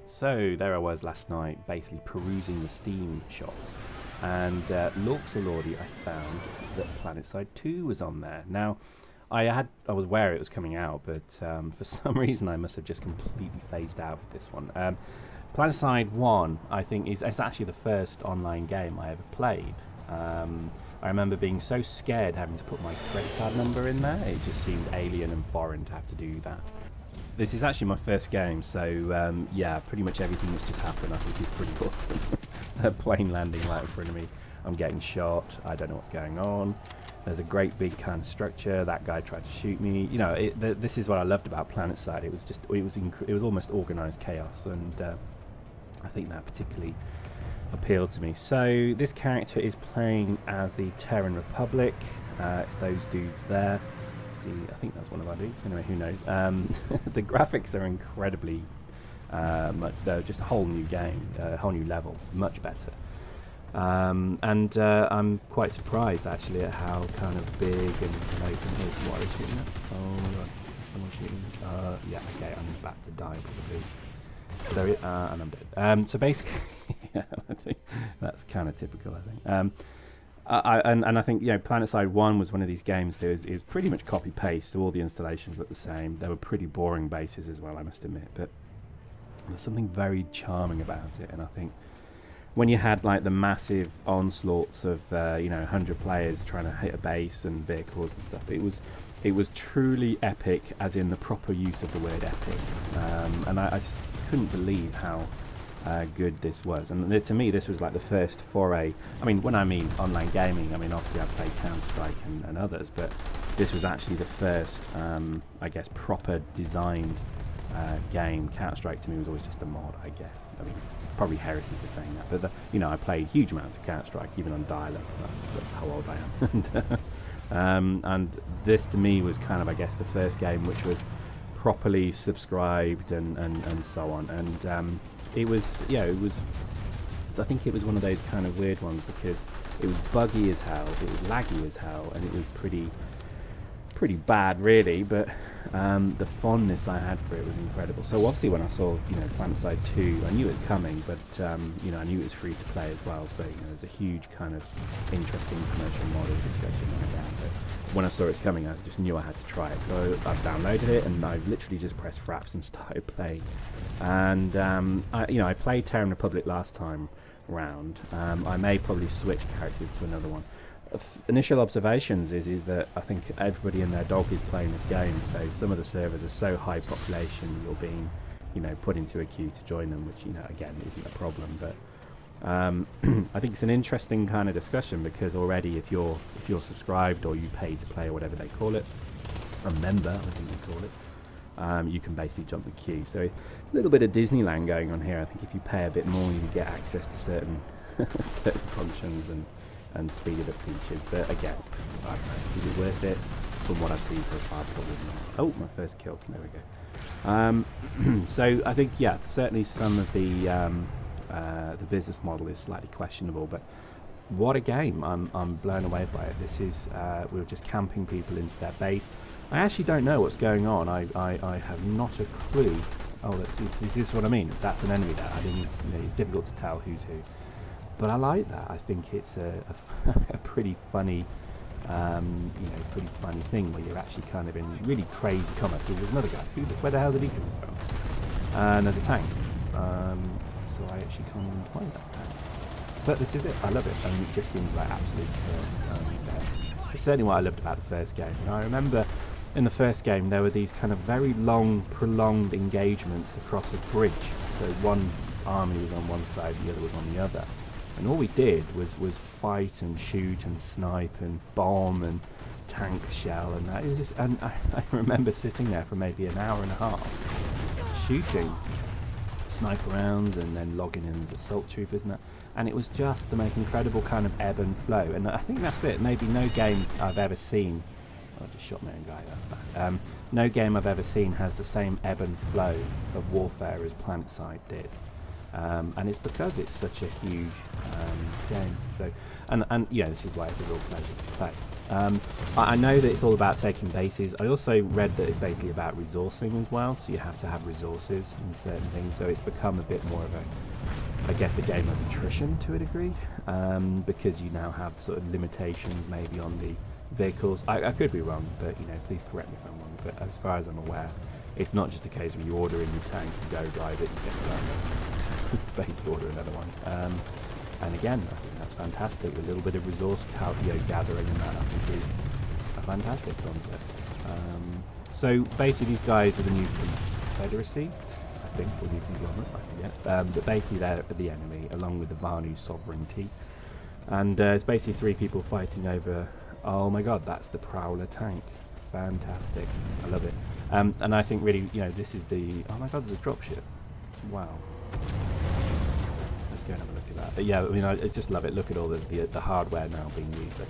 So there I was last night, basically perusing the Steam shop, and Lorks a Lordy, I found that PlanetSide 2 was on there. Now, I was aware it was coming out, but for some reason I must have just completely phased out with this one. PlanetSide 1, I think, is actually the first online game I ever played. I remember being so scared having to put my credit card number in there. It just seemed alien and foreign to have to do that. This is actually my first game, so yeah, pretty much everything that's just happened I think is pretty awesome. A plane landing right in front of me, I'm getting shot, I don't know what's going on. There's a great big kind of structure, that guy tried to shoot me. You know, this is what I loved about PlanetSide. It was almost organised chaos, and I think that particularly appealed to me. So this character is playing as the Terran Republic. It's those dudes there. See, I think that's one of our dudes. Anyway, who knows? The graphics are incredibly just a whole new game, a whole new level, much better. And I'm quite surprised actually at how kind of big and open it is. What are they shooting at? Oh my god, is someone shooting? Yeah, okay, I'm about to die probably. So, and I'm dead. So basically, yeah, I think that's kind of typical, I think. And I think, you know, PlanetSide 1 was one of these games that is pretty much copy-paste, so all the installations look the same. They were pretty boring bases as well, I must admit, but there's something very charming about it, and I think when you had like the massive onslaughts of, you know, 100 players trying to hit a base and vehicles and stuff, it was truly epic, as in the proper use of the word epic, and I couldn't believe how good this was. And to me, this was like the first foray. I mean, when I mean online gaming, I mean obviously I've played Counter-Strike and others, but this was actually the first, I guess, proper designed game. Counter-Strike to me was always just a mod, I guess. I mean, probably heresy for saying that, but you know, I played huge amounts of Counter-Strike, even on dial-up. That's how old I am. And this to me was kind of, I guess, the first game which was properly subscribed and so on. And it was, yeah, it was, I think it was one of those kind of weird ones because it was buggy as hell, it was laggy as hell, and it was pretty bad really, but the fondness I had for it was incredible. So obviously when I saw, you know, PlanetSide 2, I knew it was coming, but you know, I knew it was free to play as well, so you know, there's a huge kind of interesting commercial model discussion like that. But when I saw it coming, I just knew I had to try it, so I downloaded it and I literally just pressed fraps and started playing. And you know, I played Terran Republic last time round. I may probably switch characters to another one. Initial observations is that I think everybody and their dog is playing this game, so some of the servers are so high population, you're being, you know, put into a queue to join them, which, you know, again isn't a problem. But I think it's an interesting kind of discussion, because already if you're subscribed or you pay to play or whatever they call it, a member I think they call it, you can basically jump the queue. So a little bit of Disneyland going on here. I think if you pay a bit more, you get access to certain certain functions and speeded up features. But again, I don't know, is it worth it? From what I've seen so far, probably not. Oh, my first kill, there we go. So I think, yeah, certainly some of the business model is slightly questionable, but what a game. I'm blown away by it. This is, we were just camping people into their base. I actually don't know what's going on. I have not a clue. Oh, let's see, is this what I mean? That's an enemy there. I didn't, you know, it's difficult to tell who's who. But I like that. I think it's a pretty funny, you know, pretty funny thing where you're actually kind of in really crazy combat. So there's another guy. Where the hell did he come from? And there's a tank. So I actually can't find that tank. But this is it. I love it. I mean, it just seems like absolute chaos. It's certainly what I loved about the first game. And I remember in the first game there were these kind of very long, prolonged engagements across a bridge. So one army was on one side, the other was on the other. And all we did was fight and shoot and snipe and bomb and tank shell, and that. It was just, and I remember sitting there for maybe an hour and a half shooting sniper rounds and then logging in as assault troopers and that. And it was just the most incredible kind of ebb and flow. And I think that's it. Maybe no game I've ever seen. I just shot my own guy. That's bad. No game I've ever seen has the same ebb and flow of warfare as PlanetSide did. And it's because it's such a huge game. So, and yeah, this is why it's a real pleasure to play. I know that it's all about taking bases. I also read that it's basically about resourcing as well, so you have to have resources in certain things, so it's become a bit more of a, I guess, a game of attrition to a degree, because you now have sort of limitations maybe on the vehicles. I could be wrong, but you know, please correct me if I'm wrong, but as far as I'm aware, it's not just a case where you order in your tank, you go drive it, you get done, basically order another one. And again, I think that's fantastic. A little bit of resource gathering and that, I think, is a fantastic concept. So basically, these guys are the new Confederacy, I think, or new Conglomerate, I forget. But basically, they're the enemy, along with the Vanu sovereignty. And it's basically 3 people fighting over. Oh my God, that's the Prowler tank. Fantastic. I love it. And I think really, you know, this is the. Oh my God, there's a dropship. Wow. Let's go and have a look at that. But yeah, I mean, I just love it. Look at all the hardware now being used.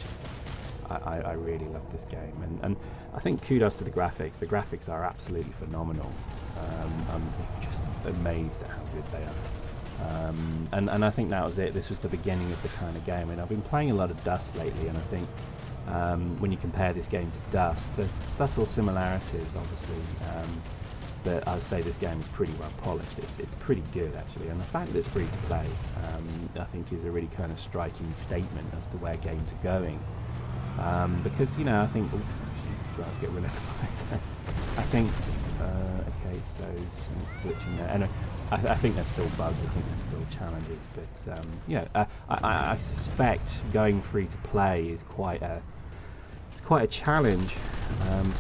I really love this game, and I think kudos to the graphics. The graphics are absolutely phenomenal. I'm just amazed at how good they are. And I think that was it. This was the beginning of the kind of game. And I've been playing a lot of Dust lately, and I think when you compare this game to Dust, there's subtle similarities, obviously. But I'd say this game is pretty well polished. It's pretty good, actually, and the fact that it's free to play, I think, is a really kind of striking statement as to where games are going. Because, you know, I think, try to get rid of it. I think, okay, so it's glitching there. Anyway, I think there's still bugs. I think there's still challenges, but yeah, I suspect going free to play is quite a challenge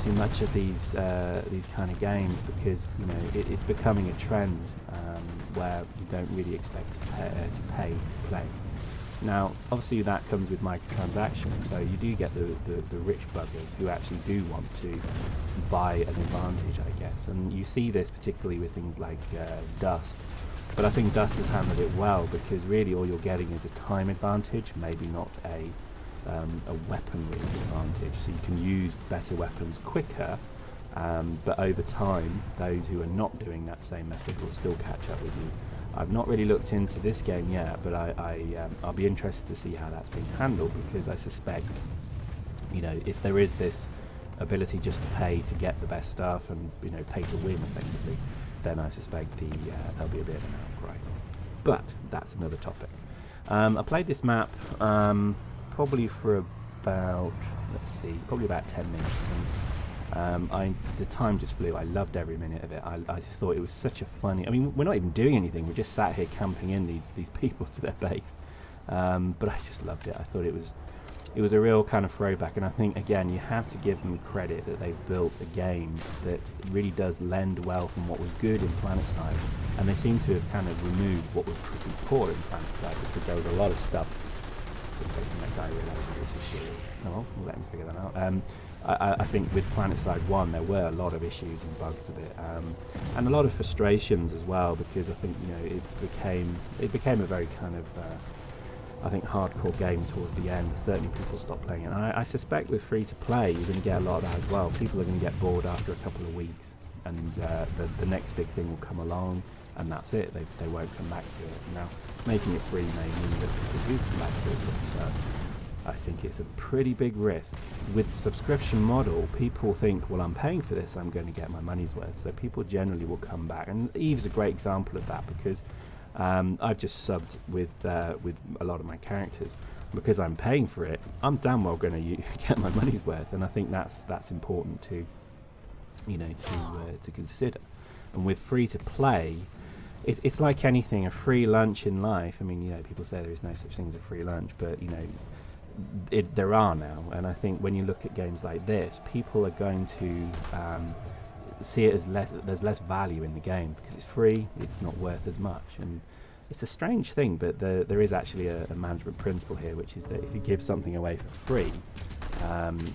to much of these kind of games, because you know it's becoming a trend where you don't really expect to pay to play. Now, obviously, that comes with microtransactions, so you do get the rich buggers who actually do want to buy an advantage, I guess, and you see this particularly with things like Dust. But I think Dust has handled it well, because really all you're getting is a time advantage, maybe not a weaponry advantage, so you can use better weapons quicker, but over time those who are not doing that same method will still catch up with you. I've not really looked into this game yet, but I'll be interested to see how that's being handled, because I suspect, you know, if there is this ability just to pay to get the best stuff and, you know, pay to win effectively, then I suspect there'll be a bit of an outcry. But that's another topic. I played this map probably for about, let's see, probably about 10 minutes, and the time just flew. I loved every minute of it. I just thought it was such a funny, I mean, we're not even doing anything, we're just sat here camping in these people to their base, but I just loved it. I thought it was a real kind of throwback, and I think, again, you have to give them credit that they've built a game that really does lend well from what was good in PlanetSide, and they seem to have kind of removed what was pretty poor in PlanetSide, because there was a lot of stuff. That guy realizes this is shield. Oh, we'll let him figure that out. I think with PlanetSide 1 there were a lot of issues and bugs with it, and a lot of frustrations as well, because I think, you know, it became a very kind of I think hardcore game towards the end. Certainly people stopped playing it, and I suspect with free to play you're going to get a lot of that as well. People are going to get bored after a couple of weeks, and the next big thing will come along, and that's it. They won't come back to it. Now, making it free may mean that people do come back to it, but I think it's a pretty big risk. With the subscription model, people think, well, I'm paying for this, I'm going to get my money's worth. So people generally will come back, and Eve's a great example of that, because I've just subbed with a lot of my characters. Because I'm paying for it, I'm damn well going to get my money's worth, and I think that's important to, you know, to consider. And with free to play, it's like anything, a free lunch in life. I mean, you know, people say there is no such thing as a free lunch, but, you know, there are now. And I think when you look at games like this, people are going to see it as there's less value in the game, because it's free, it's not worth as much. And it's a strange thing, but there is actually a management principle here, which is that if you give something away for free,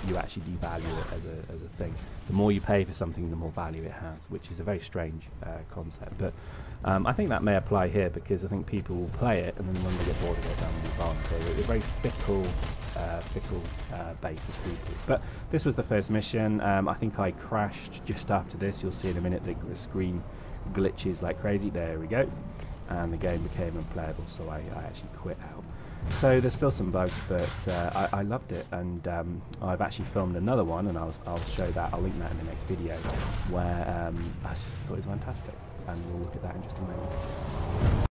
you actually devalue it as a thing. The more you pay for something, the more value it has, which is a very strange concept. But I think that may apply here, because I think people will play it, and then when they get bored of it, they'll move on. So it's a very fickle base of people. But this was the first mission. I think I crashed just after this. You'll see in a minute the screen glitches like crazy. There we go. And the game became unplayable, so I actually quit out. So there's still some bugs, but I loved it, and I've actually filmed another one, and I'll show that. I'll link that in the next video, where I just thought it was fantastic, and we'll look at that in just a moment.